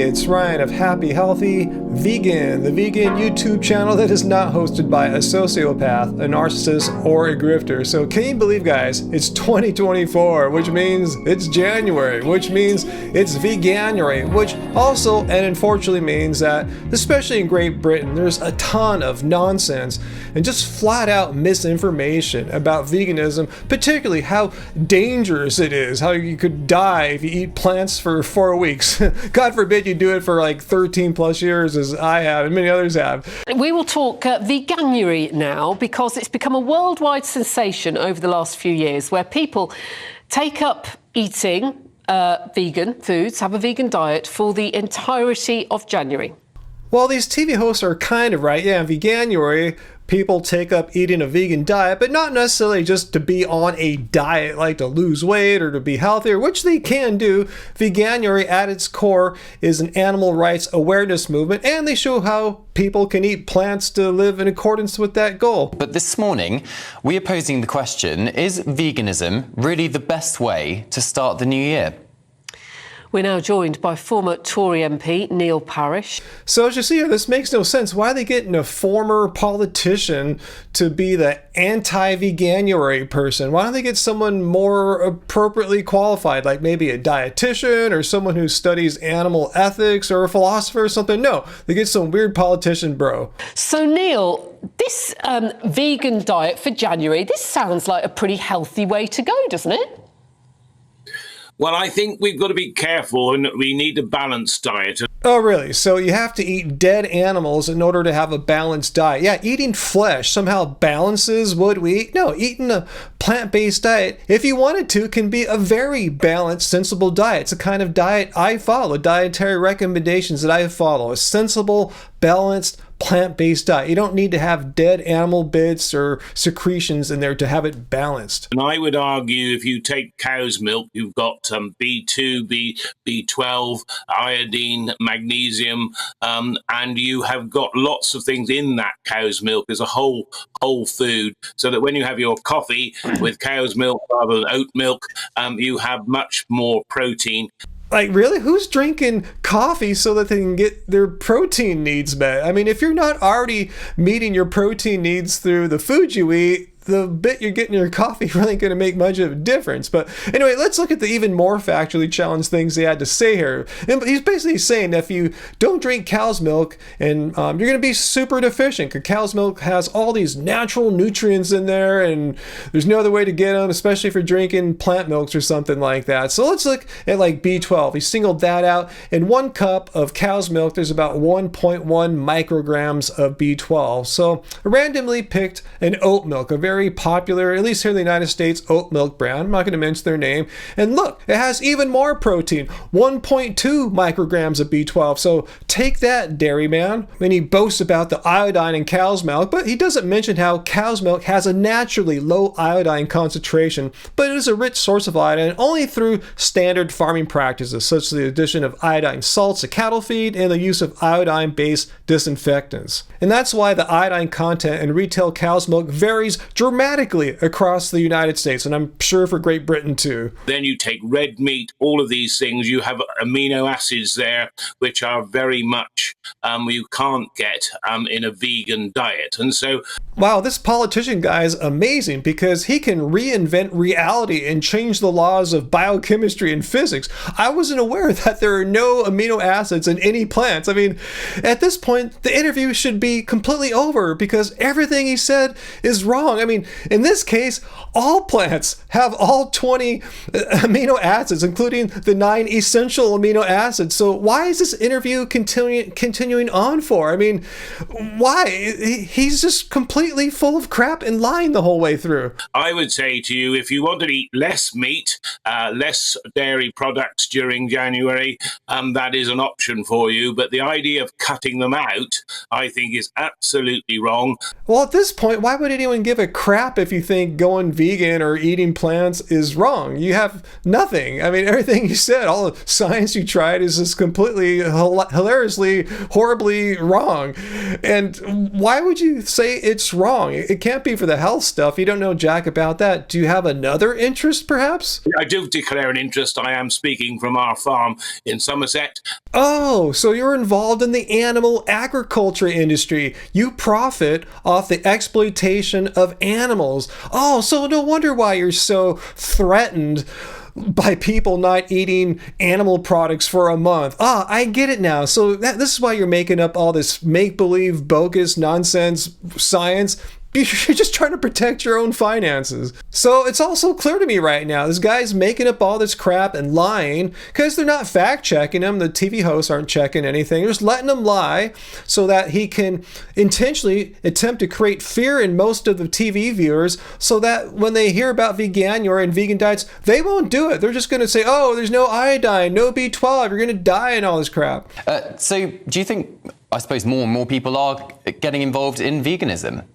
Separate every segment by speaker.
Speaker 1: it's Ryan of Happy Healthy Vegan, the vegan YouTube channel that is not hosted by a sociopath, a narcissist, or a grifter. So can you believe, guys, it's 2024, which means it's January, which means it's veganuary, which also and unfortunately means that, especially in Great Britain, there's a ton of nonsense and just flat out misinformation about veganism, particularly how dangerous it is, how you could die if you eat plants for 4 weeks. God forbid you do it for like 13 plus years, as I have and many others have.
Speaker 2: We will talk veganuary now, because it's become a worldwide sensation over the last few years, where people take up eating vegan foods, have a vegan diet for the entirety of January.
Speaker 1: Well, these TV hosts are kind of right. Yeah, in veganuary, people take up eating a vegan diet, but not necessarily just to be on a diet, like to lose weight or to be healthier, which they can do. Veganuary at its core is an animal rights awareness movement, and they show how people can eat plants to live in accordance with that goal.
Speaker 3: But this morning, we are posing the question, is veganism really the best way to start the new year?
Speaker 2: We're now joined by former Tory MP Neil Parish.
Speaker 1: So as you see here, this makes no sense. Why are they getting a former politician to be the anti-veganuary person? Why don't they get someone more appropriately qualified, like maybe a dietitian or someone who studies animal ethics or a philosopher or something? No, they get some weird politician bro.
Speaker 2: So Neil, this vegan diet for January, this sounds like a pretty healthy way to go, doesn't it?
Speaker 4: Well, I think we've got to be careful, and we need a balanced diet.
Speaker 1: Oh, really? So you have to eat dead animals in order to have a balanced diet? Yeah, eating flesh somehow balances what we eat? No, eating a plant-based diet, if you wanted to, can be a very balanced, sensible diet. It's a kind of diet I follow, dietary recommendations that I follow. A sensible, balanced, plant-based diet. You don't need to have dead animal bits or secretions in there to have it balanced.
Speaker 4: And I would argue if you take cow's milk, you've got B2, B12, iodine, magnesium, and you have got lots of things in that cow's milk as a whole food, so that when you have your coffee with cow's milk rather than oat milk, you have much more protein.
Speaker 1: Like, really? Who's drinking coffee so that they can get their protein needs met? I mean, if you're not already meeting your protein needs through the food you eat, the bit you're getting in your coffee really ain't going to make much of a difference. But anyway, let's look at the even more factually challenged things they had to say here. And he's basically saying that if you don't drink cow's milk, and you're going to be super deficient, because cow's milk has all these natural nutrients in there, and there's no other way to get them, especially if you're drinking plant milks or something like that. So let's look at like B12. He singled that out. In 1 cup of cow's milk, there's about 1.1 micrograms of B12. So I randomly picked an oat milk, a very popular, at least here in the United States, oat milk brand. I'm not going to mention their name. And look, it has even more protein, 1.2 micrograms of B12. So take that, dairy man. I mean, he boasts about the iodine in cow's milk, but he doesn't mention how cow's milk has a naturally low iodine concentration, but it is a rich source of iodine only through standard farming practices, such as the addition of iodine salts to cattle feed and the use of iodine-based disinfectants. And that's why the iodine content in retail cow's milk varies dramatically across the United States, and I'm sure for Great Britain too.
Speaker 4: Then you take red meat, all of these things, you have amino acids there, which are very much you can't get in a vegan diet. And so,
Speaker 1: wow, this politician guy is amazing, because he can reinvent reality and change the laws of biochemistry and physics. I wasn't aware that there are no amino acids in any plants. I mean, at this point, the interview should be completely over, because everything he said is wrong. I mean, in this case, all plants have all 20 amino acids, including the 9 essential amino acids. So why is this interview continuing on for? I mean, why? He's just completely full of crap and lying the whole way through.
Speaker 4: I would say to you, if you want to eat less meat, less dairy products during January, that is an option for you. But the idea of cutting them out, I think, is absolutely wrong.
Speaker 1: Well, at this point, why would anyone give a crap if you think going vegan or eating plants is wrong. You have nothing. I mean, everything you said, all the science you tried is just completely hilariously, horribly wrong. And why would you say it's wrong? It can't be for the health stuff. You don't know jack about that. Do you have another interest, perhaps?
Speaker 4: I do declare an interest. I am speaking from our farm in Somerset.
Speaker 1: Oh, so you're involved in the animal agriculture industry. You profit off the exploitation of animals. Oh, so no wonder why you're so threatened by people not eating animal products for a month. Ah, I get it now. So this is why you're making up all this make-believe, bogus, nonsense science. You're just trying to protect your own finances. So it's also clear to me right now, this guy's making up all this crap and lying because they're not fact checking him. The TV hosts aren't checking anything. They're just letting him lie so that he can intentionally attempt to create fear in most of the TV viewers so that when they hear about veganuary and vegan diets, they won't do it. They're just going to say, oh, there's no iodine, no B12, you're going to die and all this crap.
Speaker 3: So do you think, I suppose, more and more people are getting involved in veganism?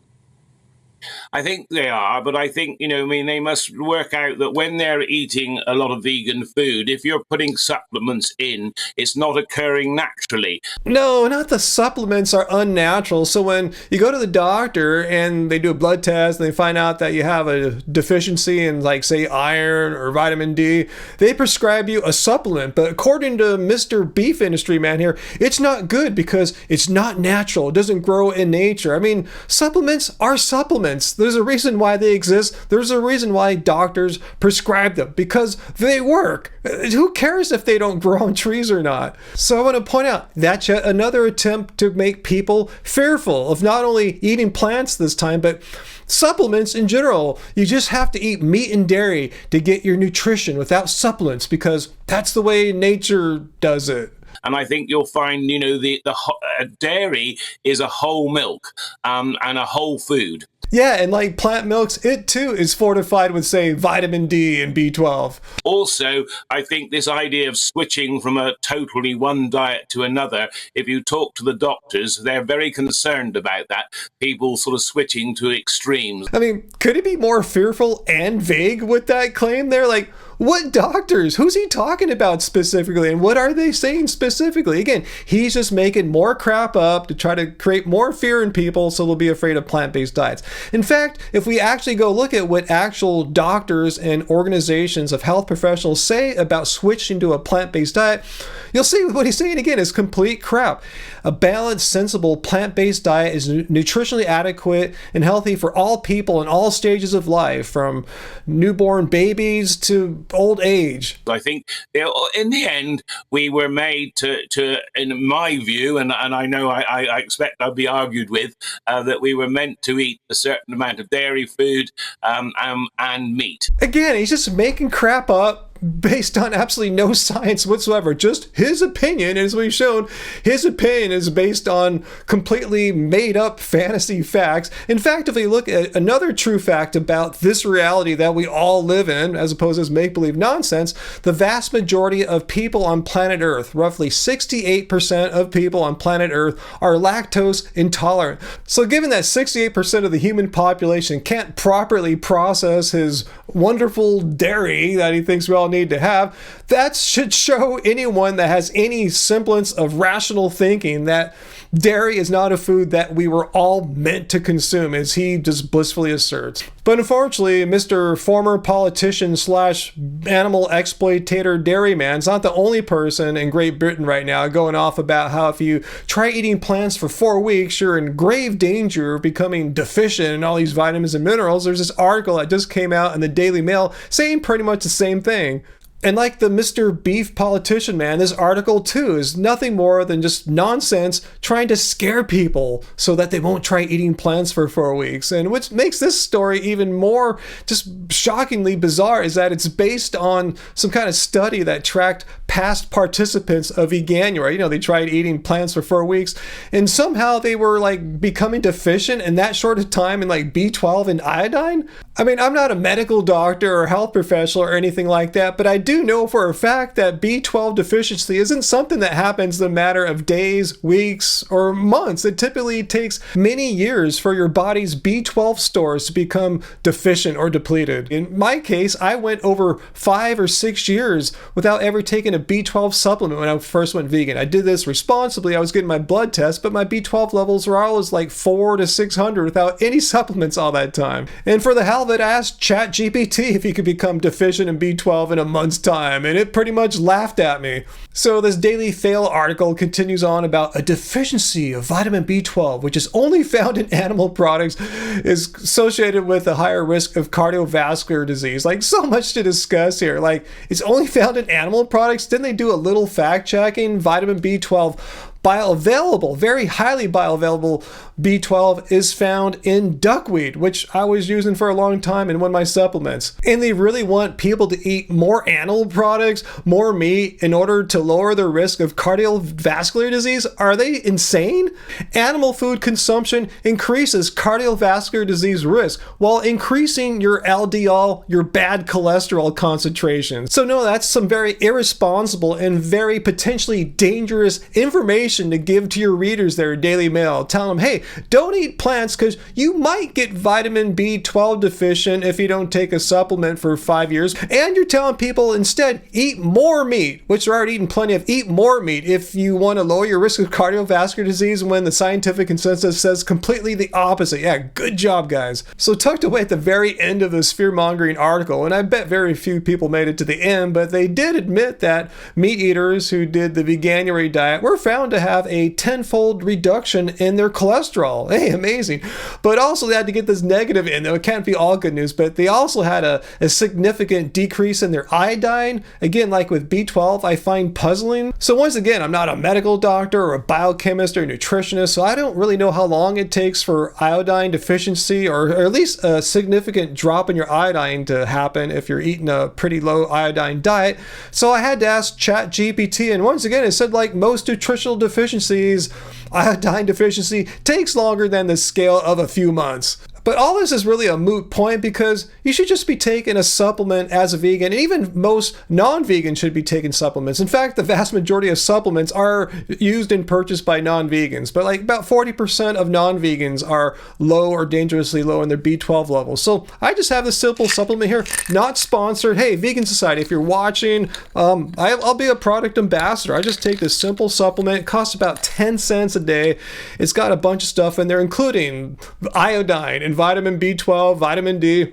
Speaker 4: I think they are, but I think, they must work out that when they're eating a lot of vegan food, if you're putting supplements in, it's not occurring naturally.
Speaker 1: No, not the supplements are unnatural. So when you go to the doctor and they do a blood test and they find out that you have a deficiency in, like, say, iron or vitamin D, they prescribe you a supplement. But according to Mr. Beef Industry Man here, it's not good because it's not natural. It doesn't grow in nature. I mean, supplements are supplements. There's a reason why they exist. There's a reason why doctors prescribe them, because they work. Who cares if they don't grow on trees or not? So I want to point out that's yet another attempt to make people fearful of not only eating plants this time, but supplements in general. You just have to eat meat and dairy to get your nutrition without supplements because that's the way nature does it.
Speaker 4: And I think you'll find, the dairy is a whole milk and a whole food.
Speaker 1: Yeah, and like plant milks, it too is fortified with, say, vitamin D and B12.
Speaker 4: Also, I think this idea of switching from a totally one diet to another, if you talk to the doctors, they're very concerned about that. People sort of switching to extremes.
Speaker 1: I mean, could it be more fearful and vague with that claim there? Like, what doctors? Who's he talking about specifically? And what are they saying specifically? Again, he's just making more crap up to try to create more fear in people so they'll be afraid of plant-based diets. In fact, if we actually go look at what actual doctors and organizations of health professionals say about switching to a plant-based diet, you'll see what he's saying again is complete crap. A balanced, sensible plant-based diet is nutritionally adequate and healthy for all people in all stages of life, from newborn babies to old age.
Speaker 4: I think in the end, we were made to in my view, and I know I expect I'll be argued with, that we were meant to eat a certain amount of dairy food and meat.
Speaker 1: Again, he's just making crap up based on absolutely no science whatsoever. Just his opinion, as we've shown, his opinion is based on completely made up fantasy facts. In fact, if we look at another true fact about this reality that we all live in, as opposed to make-believe nonsense, the vast majority of people on planet Earth, roughly 68% of people on planet Earth, are lactose intolerant. So given that 68% of the human population can't properly process his wonderful dairy that he thinks we all need to have, that should show anyone that has any semblance of rational thinking that dairy is not a food that we were all meant to consume, as he just blissfully asserts. But unfortunately, Mr. former politician slash animal exploitator dairyman's not the only person in Great Britain right now going off about how if you try eating plants for 4 weeks, you're in grave danger of becoming deficient in all these vitamins and minerals. There's this article that just came out in the Daily Mail saying pretty much the same thing. And like the Mr. Beef politician man, this article too is nothing more than just nonsense trying to scare people so that they won't try eating plants for 4 weeks. And what makes this story even more just shockingly bizarre is that it's based on some kind of study that tracked past participants of veganuary. They tried eating plants for 4 weeks and somehow they were like becoming deficient in that short of time in like B12 and iodine. I mean, I'm not a medical doctor or health professional or anything like that, but I do do know for a fact that B12 deficiency isn't something that happens in a matter of days, weeks, or months. It typically takes many years for your body's B12 stores to become deficient or depleted. In my case, I went over 5 or 6 years without ever taking a B12 supplement when I first went vegan. I did this responsibly. I was getting my blood test, but my B12 levels were always like 400 to 600 without any supplements all that time. And for the hell of it, I asked ChatGPT if he could become deficient in B12 in a month's time, and it pretty much laughed at me. So this Daily Fail article continues on about a deficiency of vitamin B12, which is only found in animal products, is associated with a higher risk of cardiovascular disease. Like, so much to discuss here. Like, it's only found in animal products. Didn't they do a little fact checking? Vitamin B12 bioavailable, very highly bioavailable B12 is found in duckweed, which I was using for a long time in one of my supplements. And they really want people to eat more animal products, more meat, in order to lower their risk of cardiovascular disease? Are they insane? Animal food consumption increases cardiovascular disease risk while increasing your LDL, your bad cholesterol concentration. So no, that's some very irresponsible and very potentially dangerous information to give to your readers there, Daily Mail, telling them, hey, don't eat plants because you might get vitamin B12 deficient if you don't take a supplement for 5 years. And you're telling people instead, eat more meat, which they're already eating plenty of. Eat more meat if you want to lower your risk of cardiovascular disease, when the scientific consensus says completely the opposite. Yeah, good job, guys. So tucked away at the very end of this fear-mongering article, and I bet very few people made it to the end, but they did admit that meat eaters who did the veganuary diet were found to have a 10-fold reduction in their cholesterol. Hey, amazing. But also they had to get this negative in, though it can't be all good news, but they also had a significant decrease in their iodine. Again, like with B12, I find puzzling. So once again, I'm not a medical doctor or a biochemist or a nutritionist, so I don't really know how long it takes for iodine deficiency, or at least a significant drop in your iodine to happen if you're eating a pretty low iodine diet. So I had to ask ChatGPT, and once again, it said like most nutritional deficiencies, iodine deficiency takes longer than the scale of a few months. But all this is really a moot point, because you should just be taking a supplement as a vegan, and even most non-vegans should be taking supplements. In fact, the vast majority of supplements are used and purchased by non-vegans, but like about 40% of non-vegans are low or dangerously low in their B12 levels. So I just have this simple supplement here, not sponsored. Hey, Vegan Society, if you're watching, I'll be a product ambassador. I just take this simple supplement. It costs about 10 cents a day. It's got a bunch of stuff in there, including iodine and vitamin B12, vitamin D.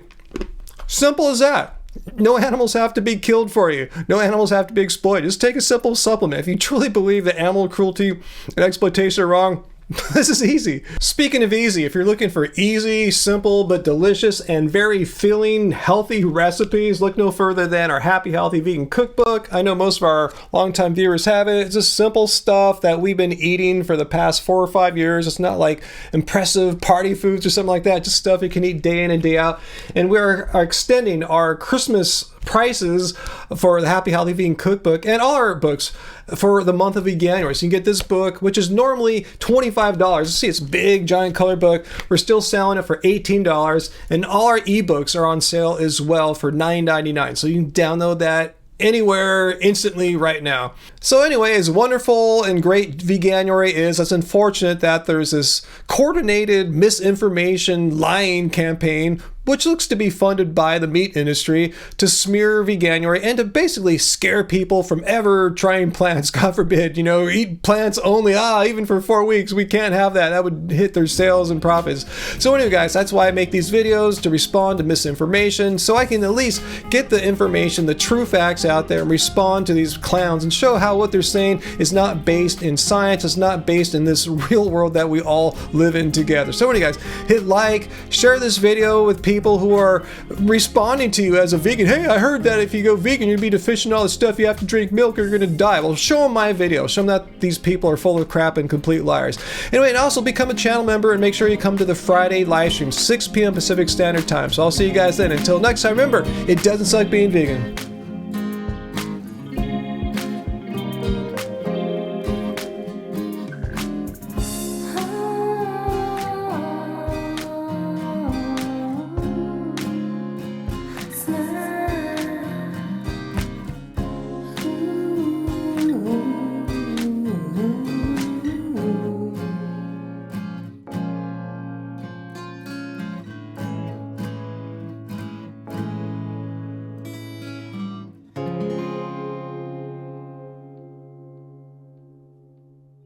Speaker 1: Simple as that. No animals have to be killed for you. No animals have to be exploited. Just take a simple supplement. If you truly believe that animal cruelty and exploitation are wrong, this is easy. Speaking of easy, if you're looking for easy, simple, but delicious and very filling, healthy recipes, look no further than our Happy Healthy Vegan Cookbook. I know most of our longtime viewers have it. It's just simple stuff that we've been eating for the past 4 or 5 years. It's not like impressive party foods or something like that. Just stuff you can eat day in and day out. And we're extending our Christmas prices for the Happy Healthy Vegan Cookbook and all our books for the month of January. So you can get this book, which is normally $25. You see, it's a big, giant color book. We're still selling it for $18, and all our ebooks are on sale as well for $9.99. So you can download that anywhere instantly right now. So anyway, as wonderful and great Veganuary is, it's unfortunate that there's this coordinated misinformation lying campaign, which looks to be funded by the meat industry, to smear Veganuary and to basically scare people from ever trying plants. God forbid, eat plants only. Even for 4 weeks, we can't have that. That would hit their sales and profits. So anyway, guys, that's why I make these videos, to respond to misinformation, so I can at least get the information, the true facts out there, and respond to these clowns and show how what they're saying is not based in science. It's not based in this real world that we all live in together. So anyway, guys, hit like, share this video with people who are responding to you as a vegan. Hey, I heard that if you go vegan, you'd be deficient in all this stuff. You have to drink milk or you're going to die. Well, show them my video. Show them that these people are full of crap and complete liars. Anyway, and also become a channel member and make sure you come to the Friday live stream, 6 p.m. Pacific Standard Time. So I'll see you guys then. Until next time, remember, it doesn't suck being vegan.